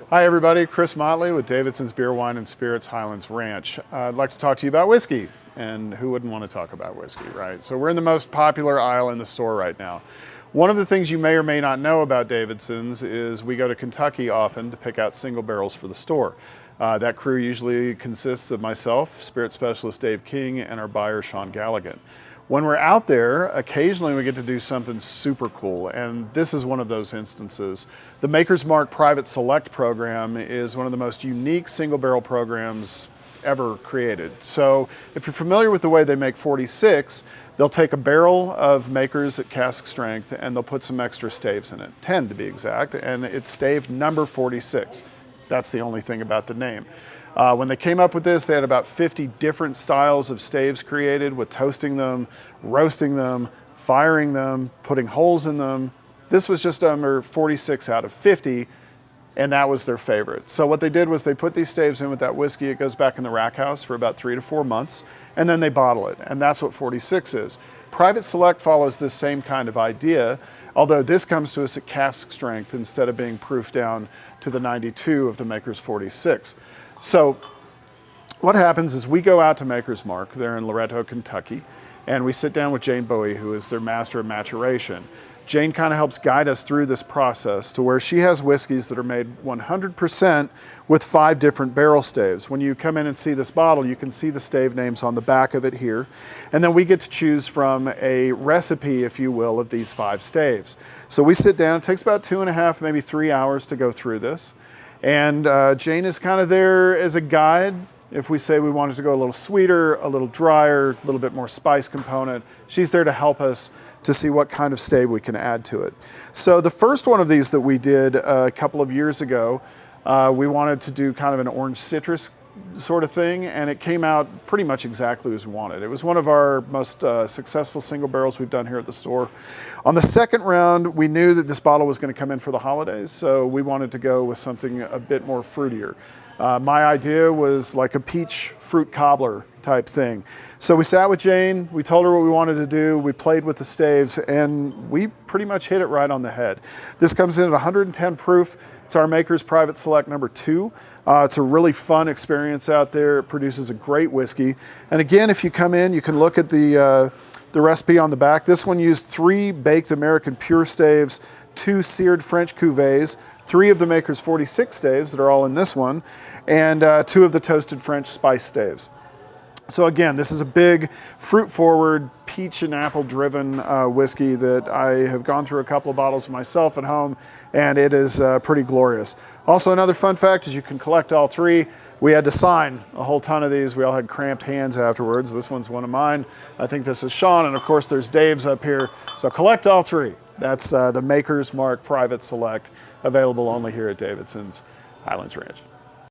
Hi everybody, Chris Motley with Davidson's Beer, Wine and Spirits Highlands Ranch. I'd like to talk to you about whiskey, and who wouldn't want to talk about whiskey, right? So we're in the most popular aisle in the store right now. One of the things you may or may not know about Davidson's is we go to Kentucky often to pick out single barrels for the store. That crew usually consists of myself, spirit specialist Dave King, and our buyer Sean Galligan. When we're out there, occasionally we get to do something super cool, and this is one of those instances. The Maker's Mark Private Select program is one of the most unique single barrel programs ever created. So if you're familiar with the way they make 46, they'll take a barrel of Makers at cask strength and they'll put some extra staves in it, 10 to be exact, and it's stave number 46. That's the only thing about the name. When they came up with this, they had about 50 different styles of staves created, with toasting them, roasting them, firing them, putting holes in them. This was just number 46 out of 50, and that was their favorite. So what they did was they put these staves in with that whiskey. It goes back in the rack house for about 3 to 4 months, and then they bottle it, and that's what 46 is. Private Select follows this same kind of idea, although this comes to us at cask strength instead of being proofed down to the 92 of the Maker's 46. So what happens is we go out to Maker's Mark, they're in Loretto, Kentucky, and we sit down with Jane Bowie, who is their master of maturation. Jane kind of helps guide us through this process to where she has whiskeys that are made 100% with 5 different barrel staves. When you come in and see this bottle, you can see the stave names on the back of it here. And then we get to choose from a recipe, if you will, of these 5 staves. So we sit down, it takes about 2.5, maybe 3 hours to go through this. And Jane is kind of there as a guide. If we say we wanted to go a little sweeter, a little drier, a little bit more spice component, she's there to help us to see what kind of stave we can add to it. So the first one of these that we did a couple of years ago, we wanted to do kind of an orange citrus sort of thing, and it came out pretty much exactly as we wanted. It was one of our most successful single barrels we've done here at the store. On the second round, we knew that this bottle was going to come in for the holidays, so we wanted to go with something a bit more fruitier. My idea was like a peach fruit cobbler type thing. So we sat with Jane, we told her what we wanted to do, we played with the staves, and we pretty much hit it right on the head. This comes in at 110 proof. It's our Maker's Private Select number 2. It's a really fun experience out there. It produces a great whiskey. And again, if you come in, you can look at the recipe on the back. This one used 3 baked American pure staves, 2 seared French cuvées, 3 of the Maker's 46 staves that are all in this one, and 2 of the toasted French spice staves. So again, this is a big fruit-forward, peach and apple-driven whiskey that I have gone through a couple of bottles myself at home, and it is pretty glorious. Also, another fun fact is you can collect all 3. We had to sign a whole ton of these. We all had cramped hands afterwards. This one's one of mine. I think this is Sean, and of course there's Dave's up here. So collect all 3. That's the Maker's Mark Private Select, available only here at Davidson's Highlands Ranch.